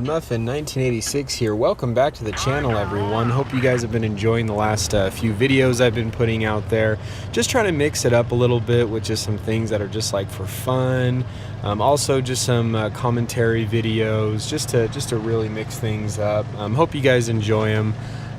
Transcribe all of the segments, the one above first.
Muffin 1986 here. Welcome back to the channel, everyone. Hope you guys have been enjoying the last few videos I've been putting out there. Just trying to mix it up a little bit with just some things that are just like for fun. Also just some commentary videos, just to really mix things up. Hope you guys enjoy them.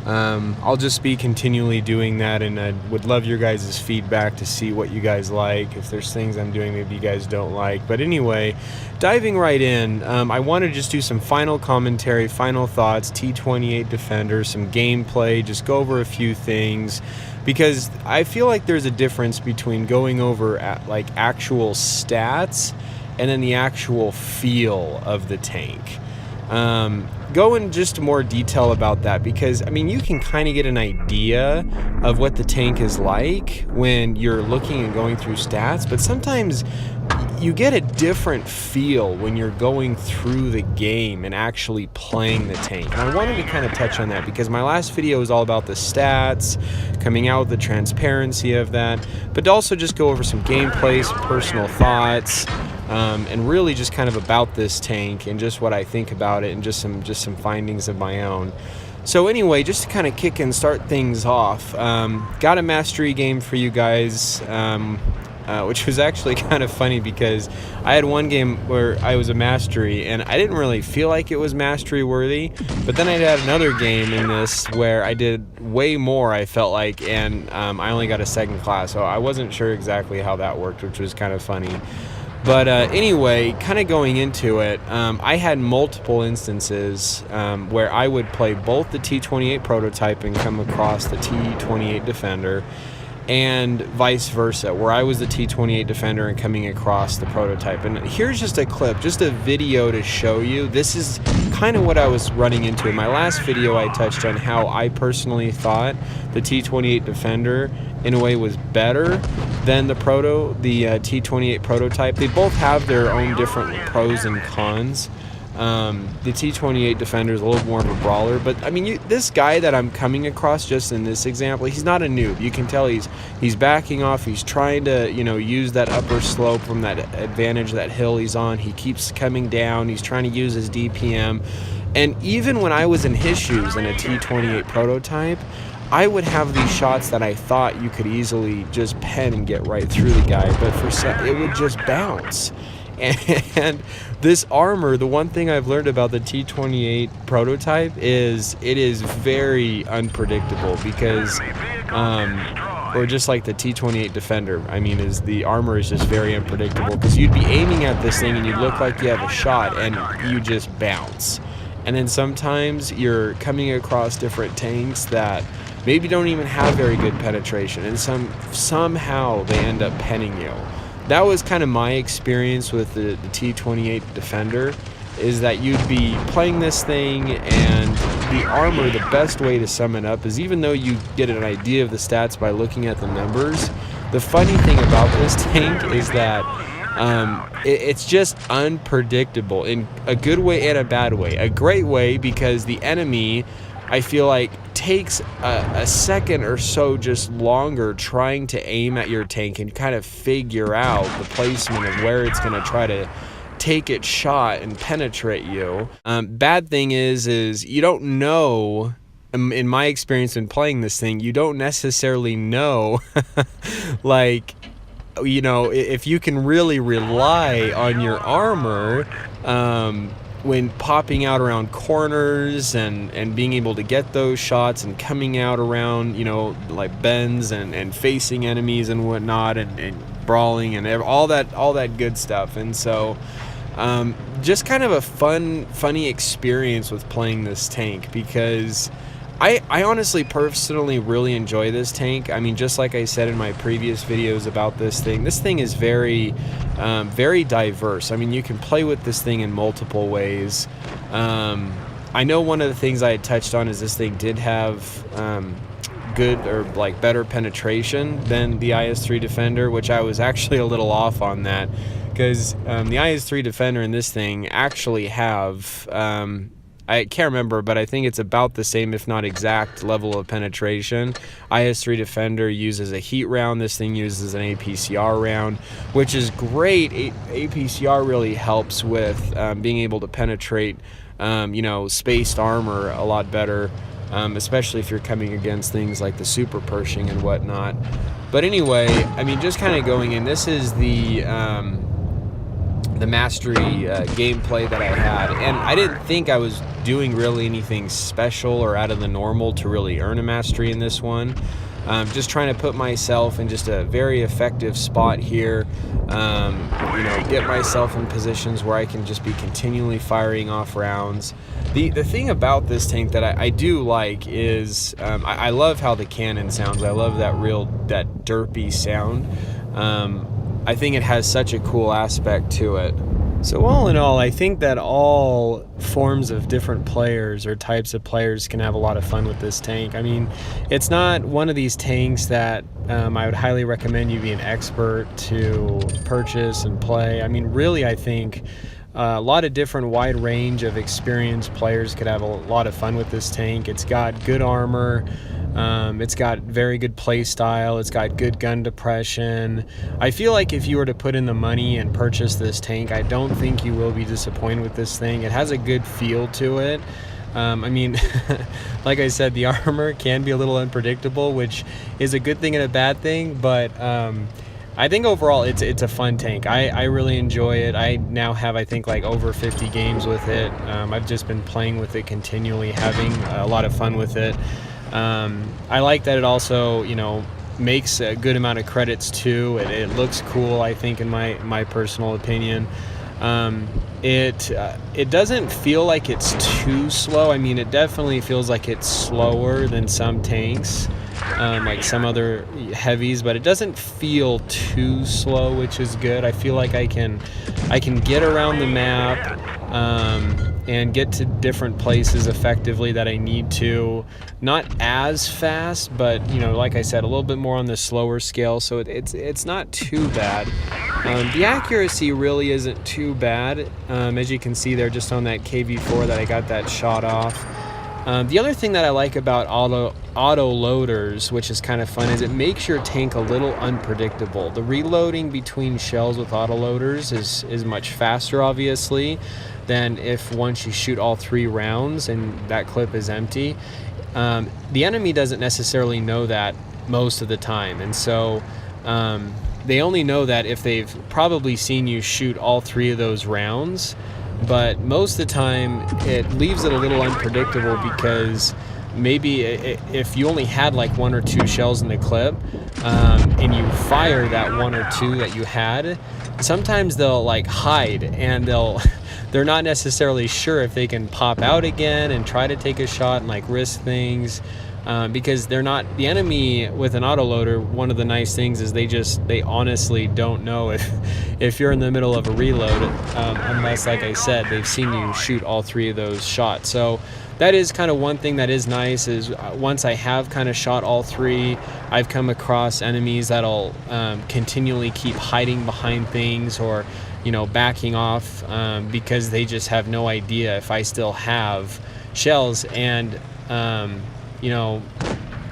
I'll just be continually doing that, and I would love your guys' feedback to see what you guys like. If there's things I'm doing maybe you guys don't like. But anyway, diving right in, I want to just do some final commentary, final thoughts, T28 Defender, some gameplay, just go over a few things, because I feel like there's a difference between going over like actual stats and then the actual feel of the tank. Go in just more detail about that, because I mean you can kind of get an idea of what the tank is like when you're looking and going through stats, but sometimes you get a different feel when you're going through the game and actually playing the tank. And I wanted to kind of touch on that because my last video was all about the stats, coming out with the transparency of that, but also just go over some gameplay, some personal thoughts, and really just kind of about this tank and just what I think about it, and just some findings of my own. So anyway, just to kind of kick and start things off, got a mastery game for you guys, which was actually kind of funny because I had one game where I was a mastery and I didn't really feel like it was mastery worthy, but then I had another game in this where I did way more, I felt like, and I only got a second class, so I wasn't sure exactly how that worked, which was kind of funny. But anyway, kind of going into it, I had multiple instances where I would play both the T28 prototype and come across the T28 Defender, and vice versa, where I was the T28 Defender and coming across the prototype. And here's just a clip, just a video to show you. This is kind of what I was running into. In my last video, I touched on how I personally thought the T28 Defender in a way was better than the T28 prototype. They both have their own different pros and cons. The T28 Defender is a little more of a brawler, but I mean, this guy that I'm coming across just in this example, he's not a noob. You can tell he's backing off. He's trying to, use that upper slope from that advantage, that hill he's on. He keeps coming down. He's trying to use his DPM. And even when I was in his shoes in a T28 prototype, I would have these shots that I thought you could easily just pen and get right through the guy, but it would just bounce. And this armor, the one thing I've learned about the T28 prototype is it is very unpredictable, because or just like the T28 Defender, I mean, the armor is just very unpredictable, because you'd be aiming at this thing and you look like you have a shot and you just bounce. And then sometimes you're coming across different tanks that maybe don't even have very good penetration, and somehow they end up penning you. That was kind of my experience with the T28 Defender, is that you'd be playing this thing, and the armor, the best way to sum it up is, even though you get an idea of the stats by looking at the numbers, the funny thing about this tank is that it's just unpredictable in a good way and a bad way. A great way, because the enemy, I feel like, takes a second or so just longer trying to aim at your tank and kind of figure out the placement of where it's going to try to take its shot and penetrate you. Bad thing is you don't know, in my experience in playing this thing, you don't necessarily know like, if you can really rely on your armor when popping out around corners and being able to get those shots and coming out around, like bends and facing enemies and whatnot, and brawling and all that good stuff. And so just kind of a funny experience with playing this tank, because I honestly personally really enjoy this tank. I mean, just like I said in my previous videos about this thing is very very diverse. I mean, you can play with this thing in multiple ways. I know one of the things I had touched on is this thing did have good, or like better penetration than the IS-3 Defender, which I was actually a little off on that, because the IS-3 Defender and this thing actually have I can't remember, but I think it's about the same, if not exact, level of penetration. IS-3 Defender uses a heat round. This thing uses an APCR round, which is great. APCR really helps with being able to penetrate spaced armor a lot better, especially if you're coming against things like the super Pershing and whatnot. But anyway, I mean, just kind of going in, this is the mastery gameplay that I had, and I didn't think I was doing really anything special or out of the normal to really earn a mastery in this one. Just trying to put myself in just a very effective spot here, get myself in positions where I can just be continually firing off rounds. The thing about this tank that I do like is I love how the cannon sounds. I love that derpy sound. I think it has such a cool aspect to it. So all in all, I think that all forms of different players or types of players can have a lot of fun with this tank. I mean, it's not one of these tanks that I would highly recommend you be an expert to purchase and play. I mean, really, I think a lot of different wide range of experienced players could have a lot of fun with this tank. It's got good armor. It's got very good play style. It's got good gun depression. I feel like if you were to put in the money and purchase this tank, I don't think you will be disappointed with this thing. It has a good feel to it. I mean, like I said, the armor can be a little unpredictable, which is a good thing and a bad thing, but I think overall it's a fun tank. I really enjoy it. I now have, I think, like over 50 games with it. I've just been playing with it continually, having a lot of fun with it. I like that it also, makes a good amount of credits too. It looks cool, I think, in my personal opinion. It doesn't feel like it's too slow. I mean, it definitely feels like it's slower than some tanks, like some other heavies, but it doesn't feel too slow, which is good. I feel like I can get around the map, and get to different places effectively that I need to. Not as fast, but like I said, a little bit more on the slower scale, so it's not too bad. The accuracy really isn't too bad, as you can see there just on that KV4 that I got that shot off. The other thing that I like about auto loaders, which is kind of fun, is it makes your tank a little unpredictable. The reloading between shells with auto loaders is much faster, obviously, than if once you shoot all 3 rounds and that clip is empty. The enemy doesn't necessarily know that most of the time, and so they only know that if they've probably seen you shoot all 3 of those rounds. But most of the time it leaves it a little unpredictable, because maybe if you only had like 1 or 2 shells in the clip, and you fire that 1 or 2 that you had, sometimes they'll like hide, and they're not necessarily sure if they can pop out again and try to take a shot and like risk things, because they're not the enemy. With an autoloader, one of the nice things is they honestly don't know if you're in the middle of a reload, unless, like I said, they've seen you shoot all 3 of those shots. So that is kind of one thing that is nice, is once I have kind of shot all 3, I've come across enemies that'll continually keep hiding behind things, or backing off, because they just have no idea if I still have shells. And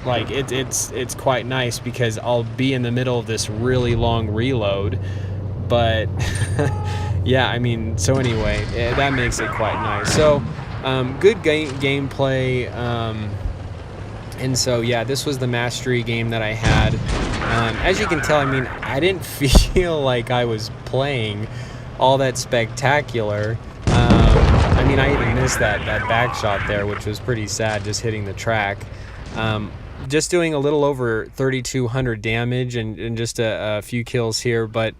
like it's quite nice, because I'll be in the middle of this really long reload, but yeah, I mean, so anyway, that makes it quite nice. So good gameplay, and so yeah, this was the mastery game that I had. As you can tell, I mean, I didn't feel like I was playing all that spectacular. I mean, I even missed that back shot there, which was pretty sad, just hitting the track. Just doing a little over 3,200 damage and just a few kills here, but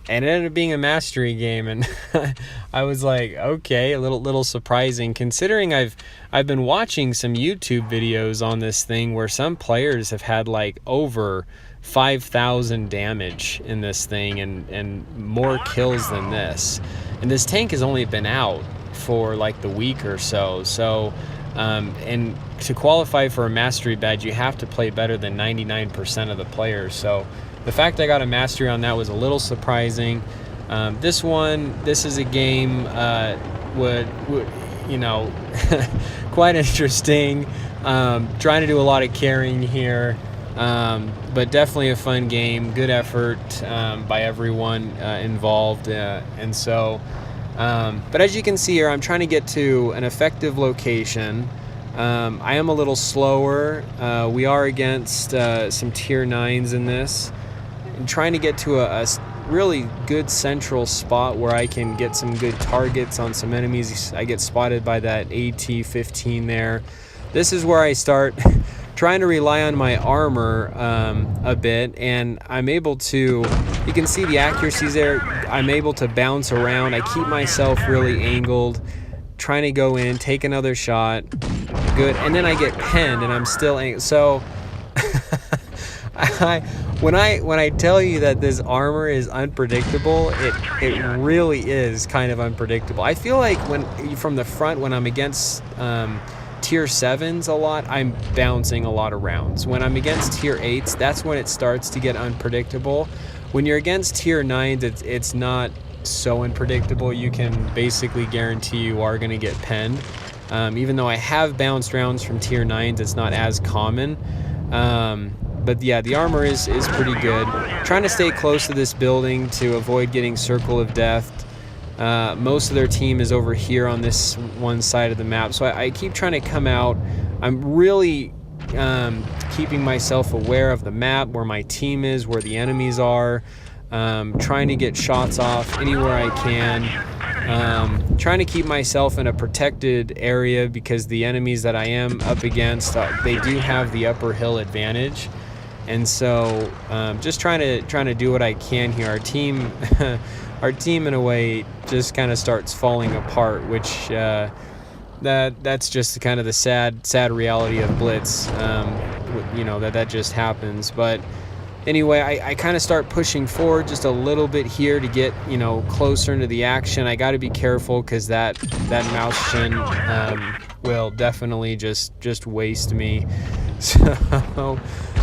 it ended up being a mastery game, and I was like, okay, a little surprising, considering I've been watching some YouTube videos on this thing where some players have had like over 5,000 damage in this thing, and more kills than this. And this tank has only been out for like the week or so. So and to qualify for a mastery badge, you have to play better than 99% of the players. So the fact I got a mastery on that was a little surprising. This is a game would quite interesting. Trying to do a lot of carrying here, but definitely a fun game. Good effort by everyone involved, and so But as you can see here, I'm trying to get to an effective location. I am a little slower. We are against some tier 9s in this. I'm trying to get to a really good central spot where I can get some good targets on some enemies. I get spotted by that AT-15 there. This is where I start trying to rely on my armor a bit, and I'm able to, you can see the accuracies there. I'm able to bounce around. I keep myself really angled, trying to go in, take another shot. Good, and then I get penned, and I'm still so when I tell you that this armor is unpredictable, it really is kind of unpredictable. I feel like from the front, when I'm against tier 7s a lot, I'm bouncing a lot of rounds. When I'm against tier 8s, that's when it starts to get unpredictable. When you're against tier 9s, it's not so unpredictable. You can basically guarantee you are going to get penned. Even though I have bounced rounds from tier 9s, it's not as common. But yeah, the armor is pretty good. Trying to stay close to this building to avoid getting circle of death. Most of their team is over here on this one side of the map, so I keep trying to come out. I'm really keeping myself aware of the map, where my team is, where the enemies are, trying to get shots off anywhere I can, trying to keep myself in a protected area, because the enemies that I am up against, they do have the upper hill advantage. And so just trying to do what I can here. Our team our team in a way just kind of starts falling apart, which that's just kind of the sad reality of Blitz. You know, that just happens. But anyway, I kind of start pushing forward just a little bit here to get, you know, closer into the action. I got to be careful, because that mouse chin will definitely just waste me. So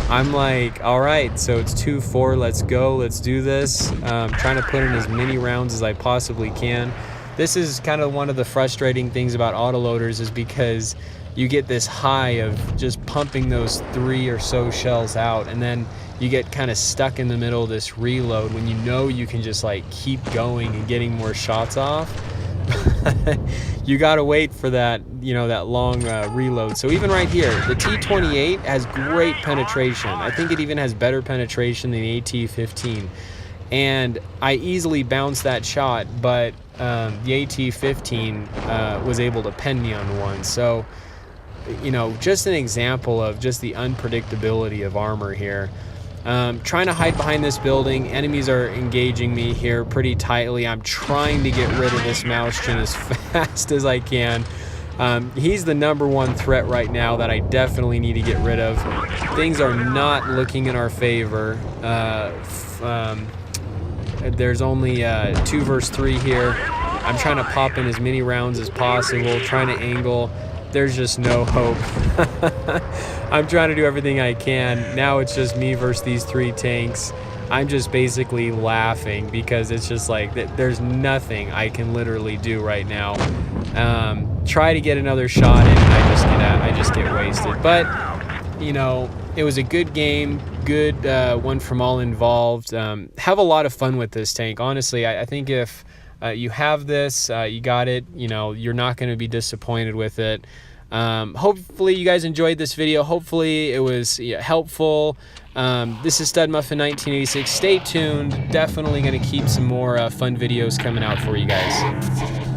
I'm like, all right, so it's 2-4, let's go, let's do this. Trying to put in as many rounds as I possibly can. This is kind of one of the frustrating things about autoloaders, is because you get this high of just pumping those 3 or so shells out, and then you get kind of stuck in the middle of this reload when you know you can just like keep going and getting more shots off. You gotta wait for that, you know, that long reload. So even right here, the T28 has great penetration. I think it even has better penetration than the AT-15, and I easily bounced that shot, but the AT-15 was able to pen me on one. So, you know, just an example of just the unpredictability of armor here. Trying to hide behind this building. Enemies are engaging me here pretty tightly. I'm trying to get rid of this mouse chin as fast as I can. He's the #1 threat right now that I definitely need to get rid of. Things are not looking in our favor. There's only 2 versus 3 here. I'm trying to pop in as many rounds as possible, trying to angle. There's just no hope. I'm trying to do everything I can. Now it's just me versus these 3 tanks. I'm just basically laughing, because it's just like there's nothing I can literally do right now. Try to get another shot in, and I just get wasted. But you know, it was a good game, good one from all involved. Have a lot of fun with this tank. Honestly, I think if you have this, you got it, you know, you're not going to be disappointed with it. Hopefully you guys enjoyed this video. Hopefully it was helpful. This is Stud Muffin 1986. Stay tuned. Definitely going to keep some more fun videos coming out for you guys.